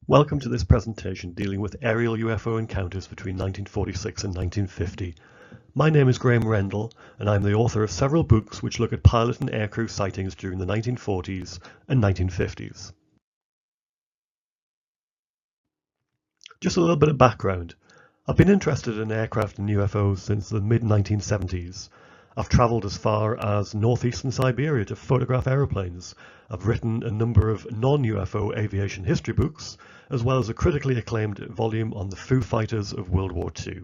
Welcome to this presentation dealing with aerial UFO encounters between 1946 and 1950. My name is Graeme Rendall, and I'm the author of several books which look at pilot and aircrew sightings during the 1940s and 1950s. Just a little bit of background. I've been interested in aircraft and UFOs since the mid-1970s. I've travelled as far as northeastern Siberia to photograph aeroplanes. I've written a number of non-UFO aviation history books, as well as a critically acclaimed volume on the Foo Fighters of World War II.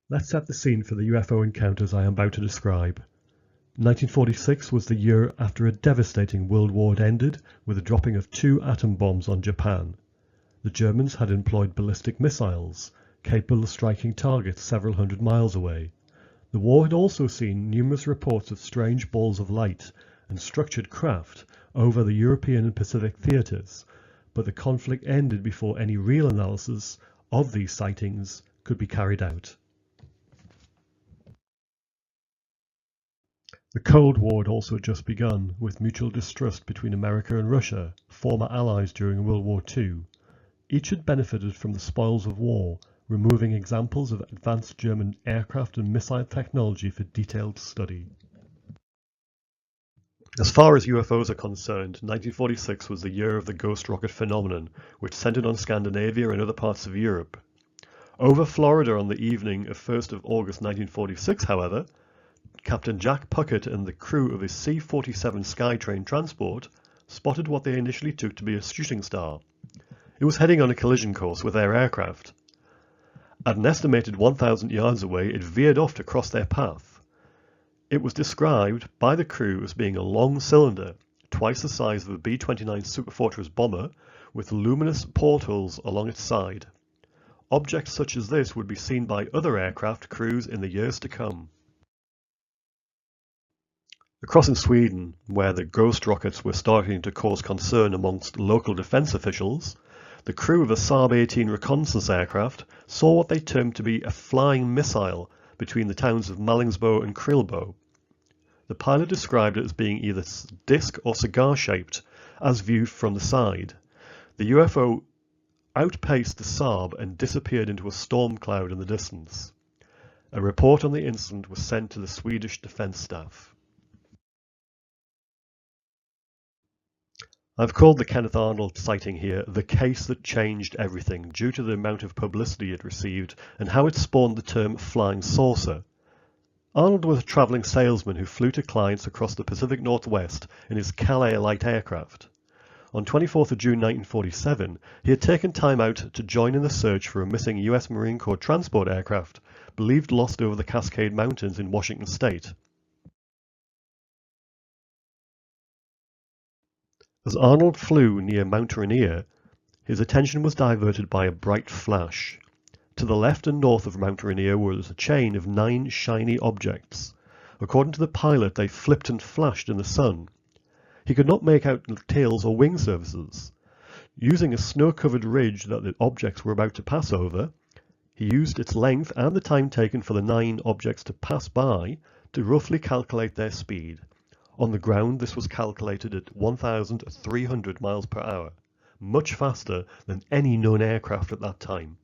Let's set the scene for the UFO encounters I am about to describe. 1946 was the year after a devastating world war had ended with the dropping of 2 atom bombs on Japan. The Germans had employed ballistic missiles, capable of striking targets several hundred miles away. The war had also seen numerous reports of strange balls of light and structured craft over the European and Pacific theatres, but the conflict ended before any real analysis of these sightings could be carried out. The Cold War had also just begun, with mutual distrust between America and Russia, former allies during World War II. Each had benefited from the spoils of war, removing examples of advanced German aircraft and missile technology for detailed study. As far as UFOs are concerned, 1946 was the year of the ghost rocket phenomenon, which centered on Scandinavia and other parts of Europe. Over Florida on the evening of 1st of August 1946, however, Captain Jack Puckett and the crew of his C-47 Skytrain transport spotted what they initially took to be a shooting star. It was heading on a collision course with their aircraft. At an estimated 1,000 yards away, it veered off to cross their path. It was described by the crew as being a long cylinder, twice the size of a B-29 Superfortress bomber, with luminous portholes along its side. Objects such as this would be seen by other aircraft crews in the years to come. Across in Sweden, where the ghost rockets were starting to cause concern amongst local defence officials, the crew of a Saab-18 reconnaissance aircraft saw what they termed to be a flying missile between the towns of Mallingsbo and Krillbo. The pilot described it as being either disc or cigar-shaped, as viewed from the side. The UFO outpaced the Saab and disappeared into a storm cloud in the distance. A report on the incident was sent to the Swedish Defence Staff. I've called the Kenneth Arnold sighting here the case that changed everything due to the amount of publicity it received and how it spawned the term flying saucer. Arnold was a travelling salesman who flew to clients across the Pacific Northwest in his Calais light aircraft. On 24th of June 1947, he had taken time out to join in the search for a missing US Marine Corps transport aircraft, believed lost over the Cascade Mountains in Washington State. As Arnold flew near Mount Rainier, his attention was diverted by a bright flash. To the left and north of Mount Rainier was a chain of 9 shiny objects. According to the pilot, they flipped and flashed in the sun. He could not make out tails or wing surfaces. Using a snow-covered ridge that the objects were about to pass over, he used its length and the time taken for the 9 objects to pass by to roughly calculate their speed. On the ground, this was calculated at 1,300 miles per hour, much faster than any known aircraft at that time.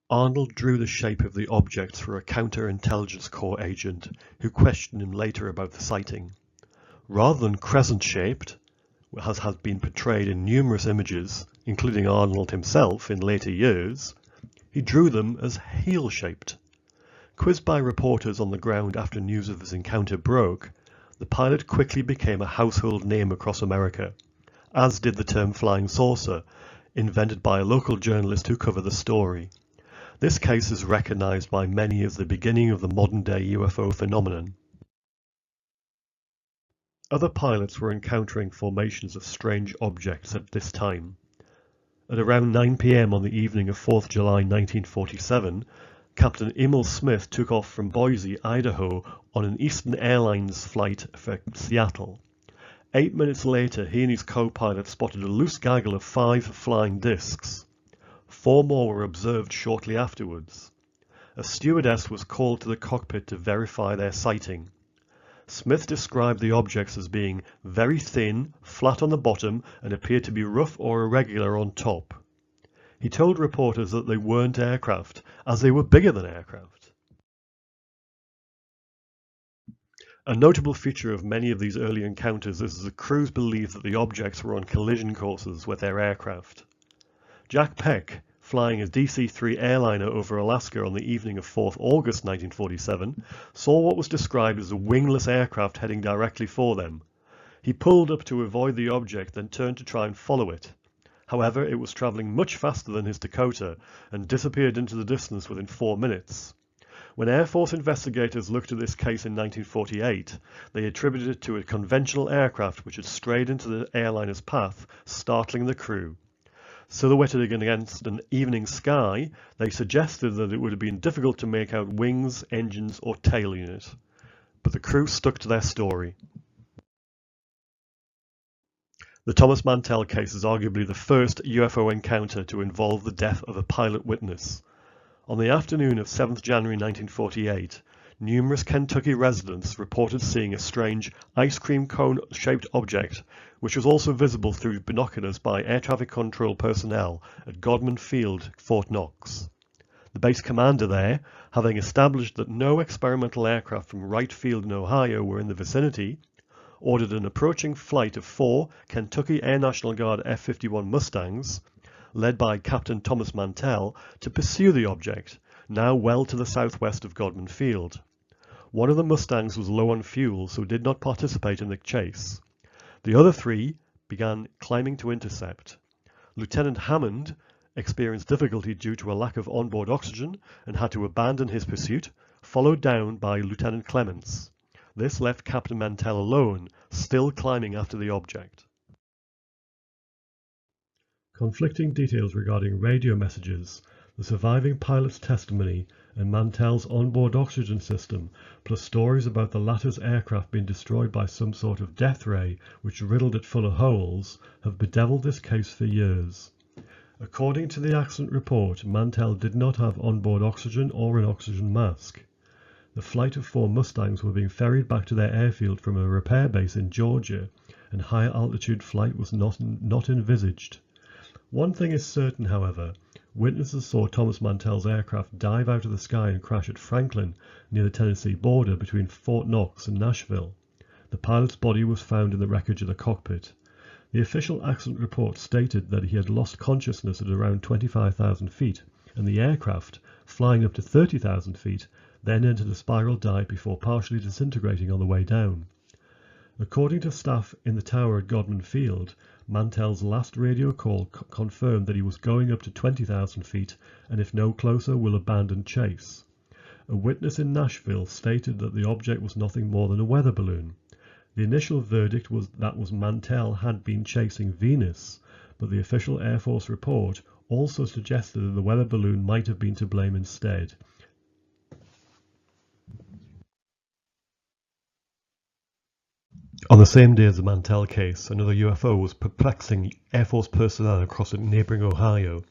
Arnold drew the shape of the objects for a counter-intelligence corps agent who questioned him later about the sighting. Rather than crescent-shaped, as has been portrayed in numerous images, including Arnold himself in later years, he drew them as heel-shaped. Quizzed by reporters on the ground after news of his encounter broke, the pilot quickly became a household name across America, as did the term flying saucer, invented by a local journalist who covered the story. This case is recognized by many as the beginning of the modern-day UFO phenomenon. Other pilots were encountering formations of strange objects at this time. At around 9 p.m. on the evening of 4th July 1947, Captain Emil Smith took off from Boise, Idaho on an Eastern Airlines flight for Seattle. 8 minutes later, he and his co-pilot spotted a loose gaggle of 5 flying discs. 4 more were observed shortly afterwards. A stewardess was called to the cockpit to verify their sighting. Smith described the objects as being very thin, flat on the bottom, and appeared to be rough or irregular on top. He told reporters that they weren't aircraft, as they were bigger than aircraft. A notable feature of many of these early encounters is that the crews believed that the objects were on collision courses with their aircraft. Jack Peck, flying a DC-3 airliner over Alaska on the evening of 4th August 1947, saw what was described as a wingless aircraft heading directly for them. He pulled up to avoid the object, then turned to try and follow it. However, it was travelling much faster than his Dakota and disappeared into the distance within 4 minutes. When Air Force investigators looked at this case in 1948, they attributed it to a conventional aircraft which had strayed into the airliner's path, startling the crew. Silhouetted against an evening sky, they suggested that it would have been difficult to make out wings, engines, or tail unit. But the crew stuck to their story. The Thomas Mantell case is arguably the first UFO encounter to involve the death of a pilot witness. On the afternoon of 7th January 1948, numerous Kentucky residents reported seeing a strange ice cream cone-shaped object, which was also visible through binoculars by air traffic control personnel at Godman Field, Fort Knox. The base commander there, having established that no experimental aircraft from Wright Field in Ohio were in the vicinity, ordered an approaching flight of 4 Kentucky Air National Guard F-51 Mustangs, led by Captain Thomas Mantell, to pursue the object, now well to the southwest of Godman Field. One of the Mustangs was low on fuel, so did not participate in the chase. The other 3 began climbing to intercept. Lieutenant Hammond experienced difficulty due to a lack of onboard oxygen and had to abandon his pursuit, followed down by Lieutenant Clements. This left Captain Mantell alone, still climbing after the object. Conflicting details regarding radio messages, the surviving pilot's testimony, and Mantell's onboard oxygen system, plus stories about the latter's aircraft being destroyed by some sort of death ray which riddled it full of holes, have bedeviled this case for years. According to the accident report, Mantell did not have onboard oxygen or an oxygen mask. The flight of 4 Mustangs were being ferried back to their airfield from a repair base in Georgia, and higher altitude flight was not envisaged. One thing is certain, however. Witnesses saw Thomas Mantell's aircraft dive out of the sky and crash at Franklin, near the Tennessee border between Fort Knox and Nashville. The pilot's body was found in the wreckage of the cockpit. The official accident report stated that he had lost consciousness at around 25,000 feet, and the aircraft, flying up to 30,000 feet, then entered a spiral dive before partially disintegrating on the way down. According to staff in the tower at Godman Field, Mantell's last radio call confirmed that he was going up to 20,000 feet and if no closer will abandon chase. A witness in Nashville stated that the object was nothing more than a weather balloon. The initial verdict was that Mantell had been chasing Venus, but the official Air Force report also suggested that the weather balloon might have been to blame instead. On the same day as the Mantell case, another UFO was perplexing Air Force personnel across neighbouring Ohio.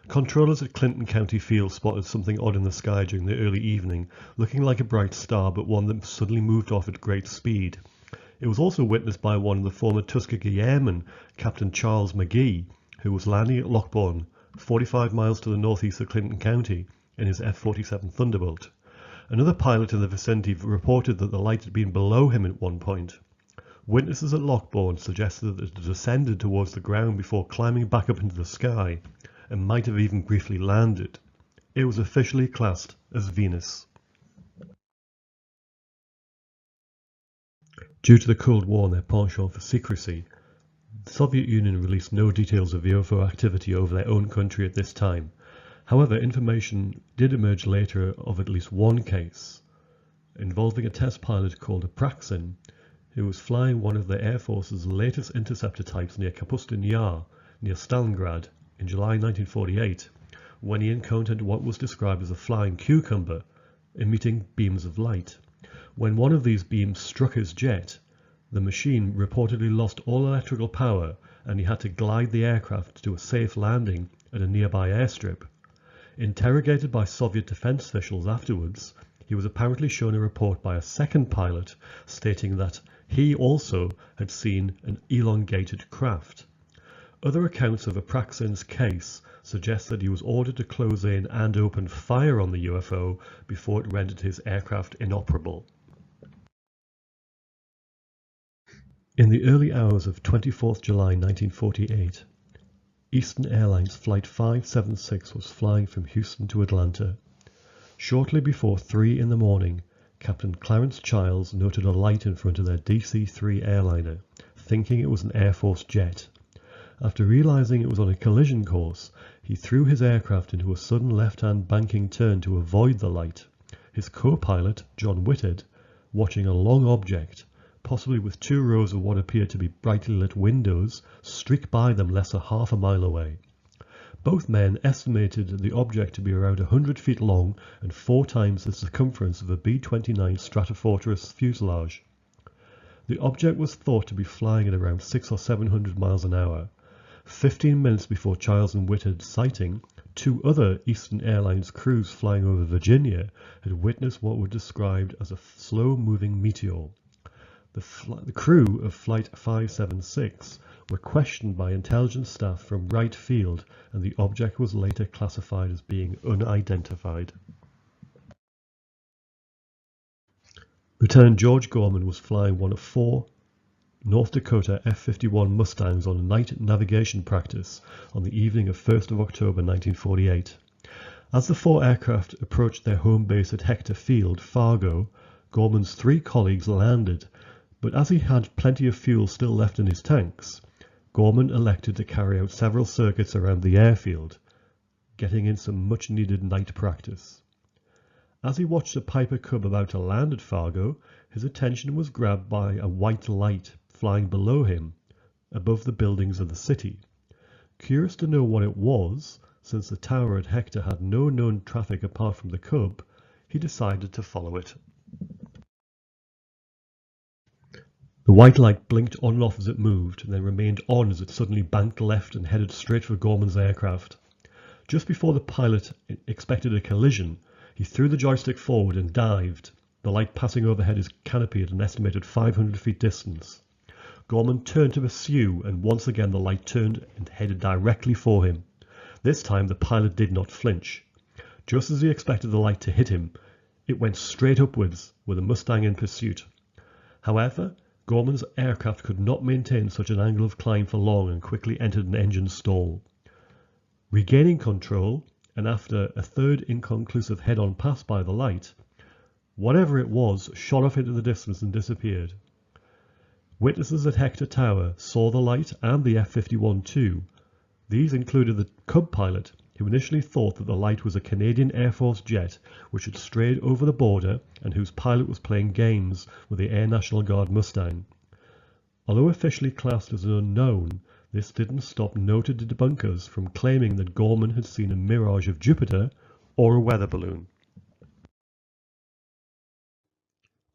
Controllers at Clinton County Field spotted something odd in the sky during the early evening, looking like a bright star, but one that suddenly moved off at great speed. It was also witnessed by one of the former Tuskegee Airmen, Captain Charles McGee, who was landing at Lockbourne, 45 miles to the northeast of Clinton County, in his F-47 Thunderbolt. Another pilot in the vicinity reported that the light had been below him at one point. Witnesses at Lockbourne suggested that it had ascended towards the ground before climbing back up into the sky, and might have even briefly landed. It was officially classed as Venus. Due to the Cold War and their penchant for secrecy, the Soviet Union released no details of UFO activity over their own country at this time. However, information did emerge later of at least one case involving a test pilot called Apraxin, who was flying one of the Air Force's latest interceptor types near Kapustin Yar, near Stalingrad, in July 1948, when he encountered what was described as a flying cucumber, emitting beams of light. When one of these beams struck his jet, the machine reportedly lost all electrical power and he had to glide the aircraft to a safe landing at a nearby airstrip. Interrogated by Soviet defense officials afterwards, he was apparently shown a report by a second pilot stating that he also had seen an elongated craft. Other accounts of Apraxin's case suggest that he was ordered to close in and open fire on the UFO before it rendered his aircraft inoperable. In the early hours of 24th July 1948, Eastern Airlines Flight 576 was flying from Houston to Atlanta. Shortly before 3 in the morning, Captain Clarence Childs noted a light in front of their DC-3 airliner, thinking it was an Air Force jet. After realizing it was on a collision course, he threw his aircraft into a sudden left-hand banking turn to avoid the light. His co-pilot, John Whitted, watching a long object, possibly with 2 rows of what appeared to be brightly lit windows, streak by them less than half a mile away. Both men estimated the object to be around 100 feet long and 4 times the circumference of a B-29 Stratofortress fuselage. The object was thought to be flying at around 600 or 700 miles an hour. 15 minutes before Childs and Whitted's sighting, 2 other Eastern Airlines crews flying over Virginia had witnessed what were described as a slow-moving meteor. The crew of Flight 576 were questioned by intelligence staff from Wright Field, and the object was later classified as being unidentified. Lieutenant George Gorman was flying one of 4 North Dakota F-51 Mustangs on a night navigation practice on the evening of 1st of October 1948. As the 4 aircraft approached their home base at Hector Field, Fargo, Gorman's 3 colleagues landed, but as he had plenty of fuel still left in his tanks, Gorman elected to carry out several circuits around the airfield, getting in some much-needed night practice. As he watched a Piper Cub about to land at Fargo, his attention was grabbed by a white light flying below him, above the buildings of the city. Curious to know what it was, since the tower at Hector had no known traffic apart from the Cub, he decided to follow it. The white light blinked on and off as it moved, and then remained on as it suddenly banked left and headed straight for Gorman's aircraft. Just before the pilot expected a collision, he threw the joystick forward and dived, the light passing overhead his canopy at an estimated 500 feet distance. Gorman turned to pursue, and once again the light turned and headed directly for him. This time the pilot did not flinch. Just as he expected the light to hit him, it went straight upwards, with the Mustang in pursuit. However, Gorman's aircraft could not maintain such an angle of climb for long and quickly entered an engine stall. Regaining control, and after a third inconclusive head-on pass by the light, whatever it was shot off into the distance and disappeared. Witnesses at Hector Tower saw the light and the F-51 too. These included the Cub pilot, who initially thought that the light was a Canadian Air Force jet which had strayed over the border and whose pilot was playing games with the Air National Guard Mustang. Although officially classed as an unknown, this didn't stop noted debunkers from claiming that Gorman had seen a mirage of Jupiter or a weather balloon.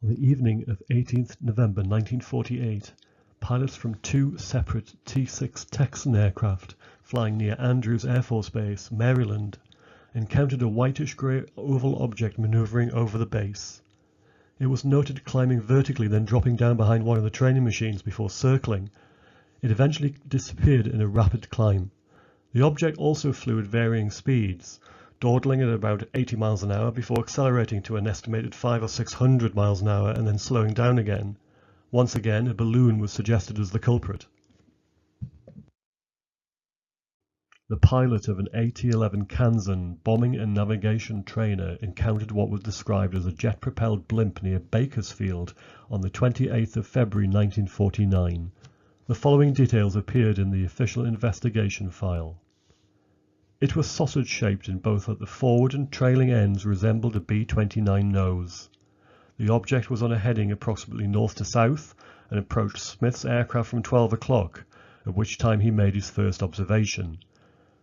On the evening of 18th November 1948, pilots from 2 separate T-6 Texan aircraft flying near Andrews Air Force Base, Maryland, encountered a whitish-grey oval object maneuvering over the base. It was noted climbing vertically, then dropping down behind one of the training machines before circling. It eventually disappeared in a rapid climb. The object also flew at varying speeds, dawdling at about 80 miles an hour before accelerating to an estimated 500 or 600 miles an hour and then slowing down again. Once again, a balloon was suggested as the culprit. The pilot of an AT-11 Kansan bombing and navigation trainer encountered what was described as a jet-propelled blimp near Bakersfield on the 28th of February 1949. The following details appeared in the official investigation file. It was sausage-shaped in both at the forward and trailing ends, resembled a B-29 nose. The object was on a heading approximately north to south and approached Smith's aircraft from 12 o'clock, at which time he made his first observation.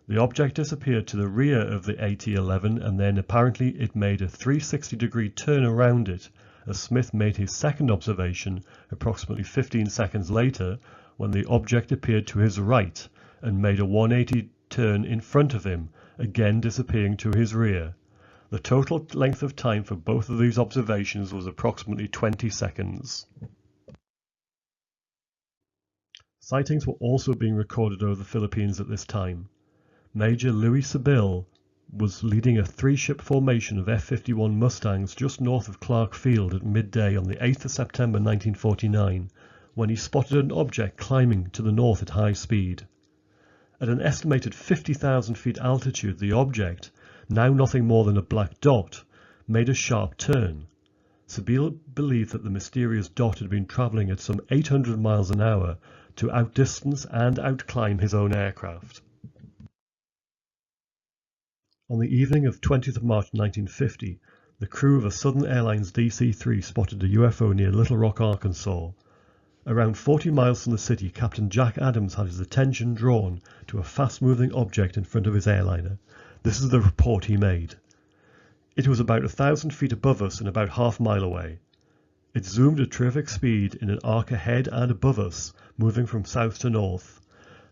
The object disappeared to the rear of the AT-11 and then apparently it made a 360-degree turn around it as Smith made his second observation approximately 15 seconds later, when the object appeared to his right and made a 180 turn in front of him, again disappearing to his rear. The total length of time for both of these observations was approximately 20 seconds. Sightings were also being recorded over the Philippines at this time. Major Louis Sibyl was leading a three-ship formation of F-51 Mustangs just north of Clark Field at midday on the 8th of September 1949, when he spotted an object climbing to the north at high speed. At an estimated 50,000 feet altitude, the object, now nothing more than a black dot, made a sharp turn. Sibyl believed that the mysterious dot had been travelling at some 800 miles an hour to outdistance and outclimb his own aircraft. On the evening of 20th of March 1950, the crew of a Southern Airlines DC-3 spotted a UFO near Little Rock, Arkansas. Around 40 miles from the city, Captain Jack Adams had his attention drawn to a fast-moving object in front of his airliner. This is the report he made. It was about 1,000 feet above us and about half a mile away. It zoomed at terrific speed in an arc ahead and above us, moving from south to north.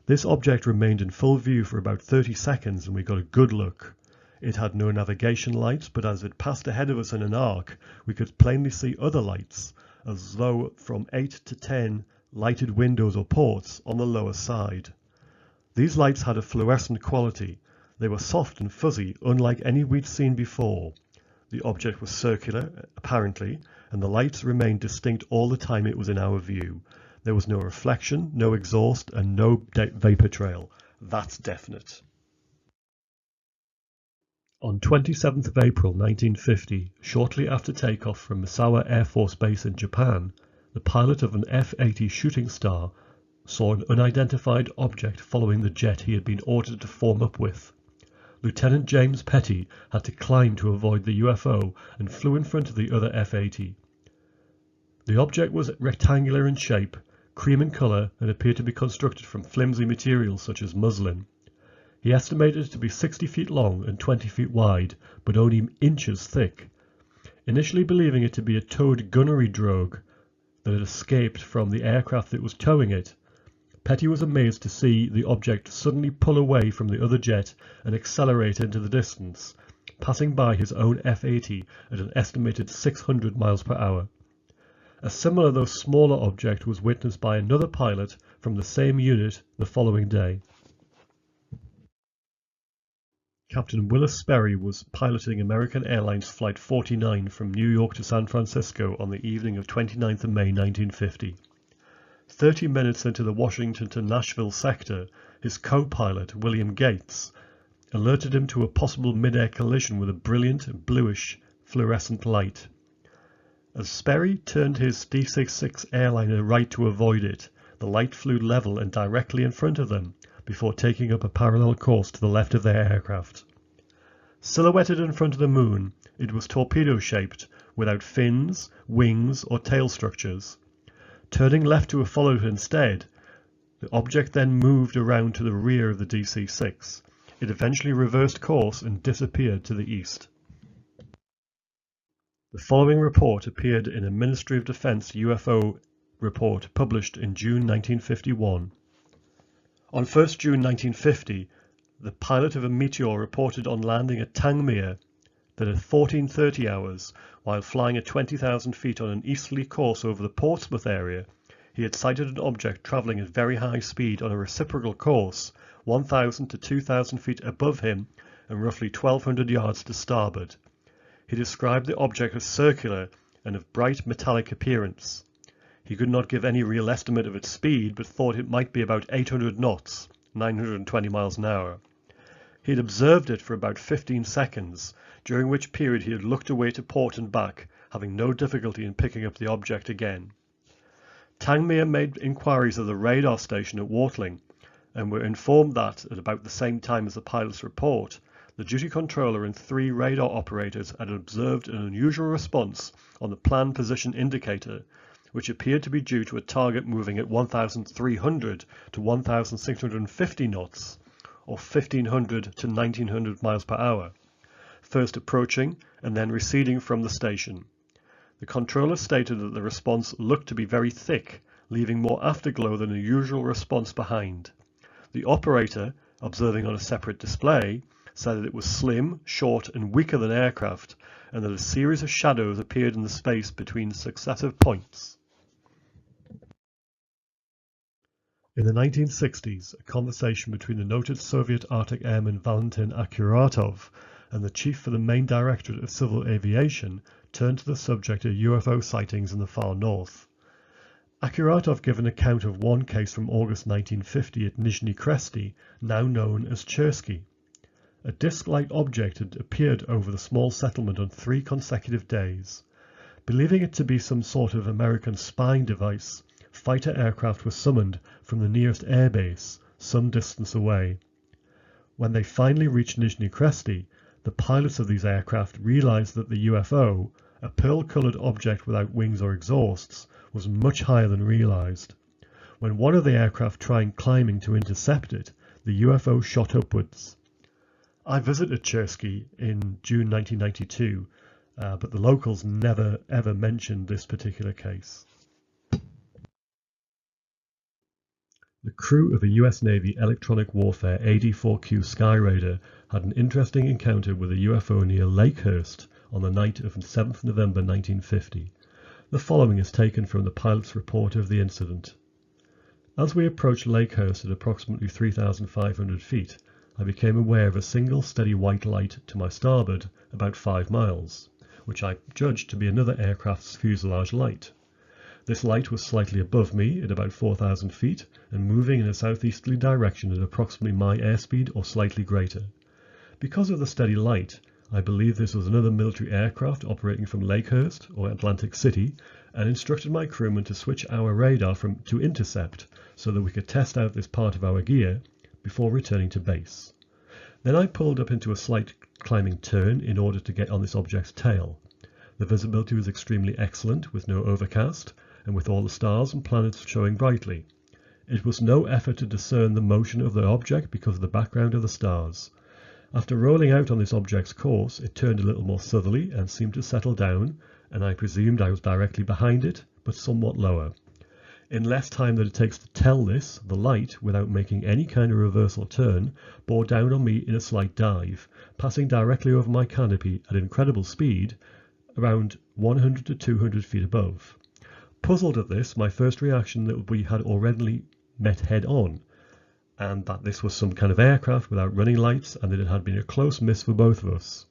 This object remained in full view for about 30 seconds and we got a good look. It had no navigation lights, but as it passed ahead of us in an arc, we could plainly see other lights, as though from 8 to 10 lighted windows or ports on the lower side. These lights had a fluorescent quality. They were soft and fuzzy, unlike any we'd seen before. The object was circular, apparently, and the lights remained distinct all the time it was in our view. There was no reflection, no exhaust, and no vapor trail. That's definite. On 27th of April 1950, shortly after takeoff from Misawa Air Force Base in Japan, the pilot of an F-80 Shooting Star saw an unidentified object following the jet he had been ordered to form up with. Lieutenant James Petty had to climb to avoid the UFO and flew in front of the other F-80. The object was rectangular in shape, cream in colour, and appeared to be constructed from flimsy materials such as muslin. He estimated it to be 60 feet long and 20 feet wide, but only inches thick. Initially believing it to be a towed gunnery drogue that had escaped from the aircraft that was towing it, Petty was amazed to see the object suddenly pull away from the other jet and accelerate into the distance, passing by his own F-80 at an estimated 600 miles per hour. A similar though smaller object was witnessed by another pilot from the same unit the following day. Captain Willis Sperry was piloting American Airlines Flight 49 from New York to San Francisco on the evening of 29th of May 1950. 30 minutes into the Washington to Nashville sector, his co-pilot, William Gates, alerted him to a possible mid-air collision with a brilliant bluish fluorescent light. As Sperry turned his D-66 airliner right to avoid it, the light flew level and directly in front of them, before taking up a parallel course to the left of their aircraft. Silhouetted in front of the moon, it was torpedo-shaped, without fins, wings, or tail structures. Turning left to follow it instead, the object then moved around to the rear of the DC-6. It eventually reversed course and disappeared to the east. The following report appeared in a Ministry of Defense UFO report published in June 1951. On 1st June 1950, the pilot of a Meteor reported on landing at Tangmere that at 14:30 hours, while flying at 20,000 feet on an easterly course over the Portsmouth area, he had sighted an object travelling at very high speed on a reciprocal course, 1,000 to 2,000 feet above him and roughly 1,200 yards to starboard. He described the object as circular and of bright metallic appearance. He could not give any real estimate of its speed, but thought it might be about 800 knots, 920 miles an hour. He had observed it for about 15 seconds, during which period he had looked away to port and back, having no difficulty in picking up the object again. Tangmere made inquiries of the radar station at Wartling, and were informed that, at about the same time as the pilot's report, the duty controller and 3 radar operators had observed an unusual response on the plan position indicator, which appeared to be due to a target moving at 1,300 to 1,650 knots, or 1,500 to 1,900 miles per hour, first approaching and then receding from the station. The controller stated that the response looked to be very thick, leaving more afterglow than a usual response behind. The operator, observing on a separate display, said that it was slim, short and weaker than aircraft, and that a series of shadows appeared in the space between successive points. In the 1960s, a conversation between the noted Soviet Arctic airman Valentin Akuratov and the chief for the main directorate of civil aviation turned to the subject of UFO sightings in the far north. Akuratov gave an account of one case from August 1950 at Nizhny Kresty, now known as Chersky. A disc-like object had appeared over the small settlement on 3 consecutive days. Believing it to be some sort of American spying device, fighter aircraft were summoned from the nearest airbase, some distance away. When they finally reached Nizhny Kresty, the pilots of these aircraft realized that the UFO, a pearl-colored object without wings or exhausts, was much higher than realized. When one of the aircraft tried climbing to intercept it, the UFO shot upwards. I visited Chersky in June 1992, but the locals never ever mentioned this particular case. The crew of a US Navy electronic warfare AD-4Q Skyraider had an interesting encounter with a UFO near Lakehurst on the night of 7th November 1950. The following is taken from the pilot's report of the incident. As we approached Lakehurst at approximately 3,500 feet, I became aware of a single steady white light to my starboard about 5 miles, which I judged to be another aircraft's fuselage light. This light was slightly above me at about 4,000 feet and moving in a southeasterly direction at approximately my airspeed or slightly greater. Because of the steady light, I believe this was another military aircraft operating from Lakehurst or Atlantic City, and instructed my crewmen to switch our radar to intercept so that we could test out this part of our gear before returning to base. Then I pulled up into a slight climbing turn in order to get on this object's tail. The visibility was extremely excellent, with no overcast, and with all the stars and planets showing brightly. It was no effort to discern the motion of the object because of the background of the stars. After rolling out on this object's course, it turned a little more southerly and seemed to settle down, and I presumed I was directly behind it, but somewhat lower. In less time than it takes to tell this, the light, without making any kind of reversal turn, bore down on me in a slight dive, passing directly over my canopy at incredible speed, around 100 to 200 feet above. Puzzled at this, my first reaction that we had already met head-on, and that this was some kind of aircraft without running lights, and that it had been a close miss for both of us.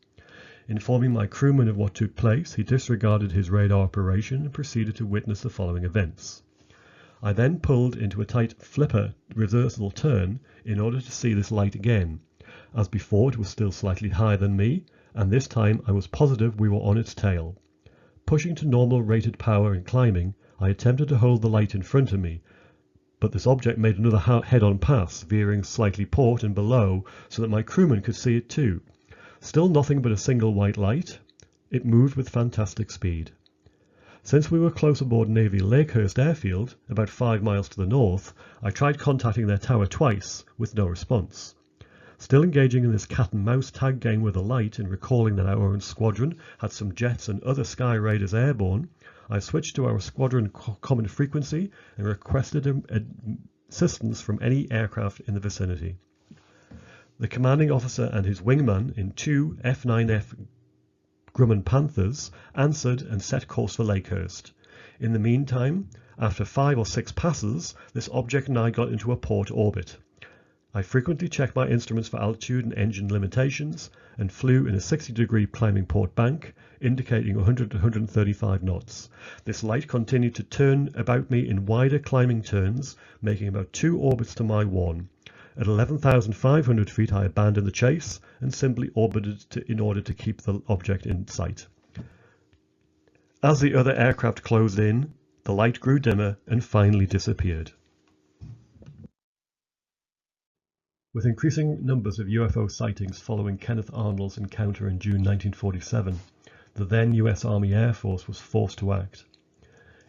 Informing my crewman of what took place, he disregarded his radar operation and proceeded to witness the following events. I then pulled into a tight flipper reversible turn in order to see this light again. As before, it was still slightly higher than me, and this time I was positive we were on its tail. Pushing to normal rated power and climbing, I attempted to hold the light in front of me, but this object made another head-on pass, veering slightly port and below so that my crewman could see it too. Still nothing but a single white light. It moved with fantastic speed. Since we were close aboard Navy Lakehurst Airfield, about 5 miles to the north, I tried contacting their tower twice, with no response. Still engaging in this cat-and-mouse tag game with the light and recalling that our own squadron had some jets and other Sky Raiders airborne, I switched to our squadron common frequency and requested assistance from any aircraft in the vicinity. The commanding officer and his wingman in 2 F-9F Grumman Panthers answered and set course for Lakehurst. In the meantime, after 5 or 6 passes, this object and I got into a port orbit. I frequently checked my instruments for altitude and engine limitations and flew in a 60-degree climbing port bank, indicating 100 to 135 knots. This light continued to turn about me in wider climbing turns, making about 2 orbits to my 1. At 11,500 feet I abandoned the chase and simply orbited in order to keep the object in sight. As the other aircraft closed in, the light grew dimmer and finally disappeared. With increasing numbers of UFO sightings following Kenneth Arnold's encounter in June 1947, the then US Army Air Force was forced to act.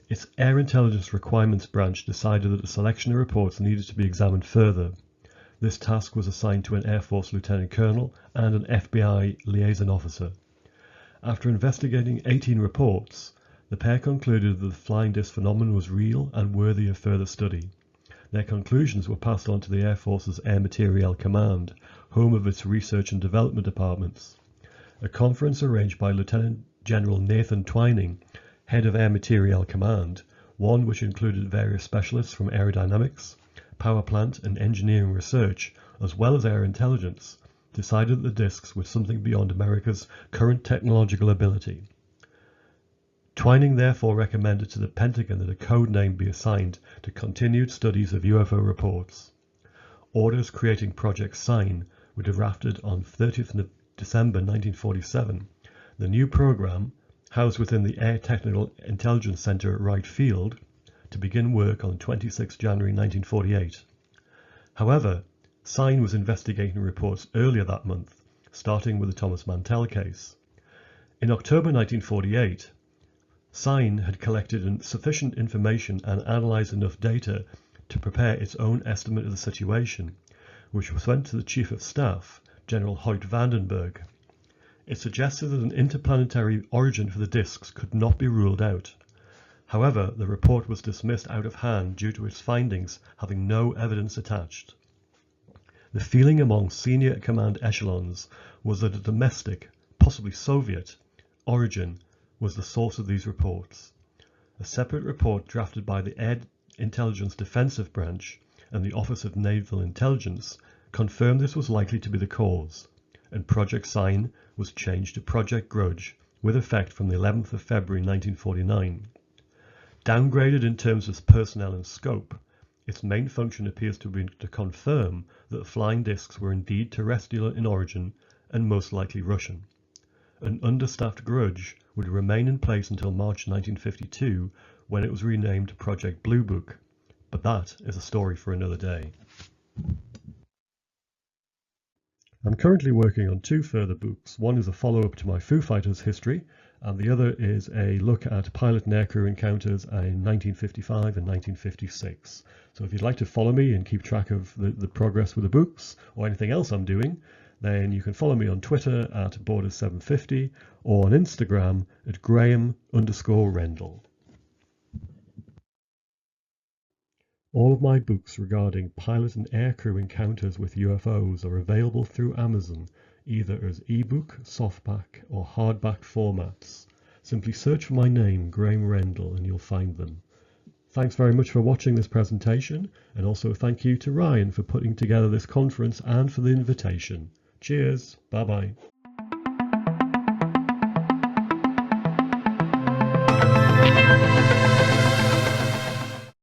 Its Air Intelligence Requirements Branch decided that a selection of reports needed to be examined further. This task was assigned to an Air Force Lieutenant Colonel and an FBI liaison officer. After investigating 18 reports, the pair concluded that the flying disc phenomenon was real and worthy of further study. Their conclusions were passed on to the Air Force's Air Materiel Command, home of its Research and Development departments. A conference arranged by Lieutenant General Nathan Twining, head of Air Materiel Command, one which included various specialists from aerodynamics, power plant and engineering research, as well as air intelligence, decided that the discs were something beyond America's current technological ability. Twining therefore recommended to the Pentagon that a code name be assigned to continued studies of UFO reports. Orders creating Project Sign were drafted on 30th December 1947. The new program, housed within the Air Technical Intelligence Center at Wright Field, to begin work on 26 January 1948. However, Sign was investigating reports earlier that month, starting with the Thomas Mantell case. In October 1948, Sign had collected sufficient information and analysed enough data to prepare its own estimate of the situation, which was sent to the Chief of Staff, General Hoyt Vandenberg. It suggested that an interplanetary origin for the discs could not be ruled out. However, the report was dismissed out of hand due to its findings having no evidence attached. The feeling among senior command echelons was that a domestic, possibly Soviet, origin was the source of these reports. A separate report drafted by the Air Intelligence Defensive Branch and the Office of Naval Intelligence confirmed this was likely to be the cause, and Project Sign was changed to Project Grudge with effect from the 11th of February 1949. Downgraded in terms of personnel and scope, its main function appears to be to confirm that the flying discs were indeed terrestrial in origin and most likely Russian. An understaffed Grudge would remain in place until March 1952, when it was renamed Project Blue Book, but that is a story for another day. I'm currently working on two further books. One is a follow-up to my Foo Fighters history, and the other is a look at pilot and aircrew encounters in 1955 and 1956. So if you'd like to follow me and keep track of the progress with the books or anything else I'm doing, then you can follow me on Twitter at Borders750 or on Instagram at Graeme_Rendall. All of my books regarding pilot and aircrew encounters with UFOs are available through Amazon, either as ebook, softback or hardback formats. Simply search for my name, Graeme Rendall, and you'll find them. Thanks very much for watching this presentation, and also thank you to Ryan for putting together this conference and for the invitation. Cheers, bye bye.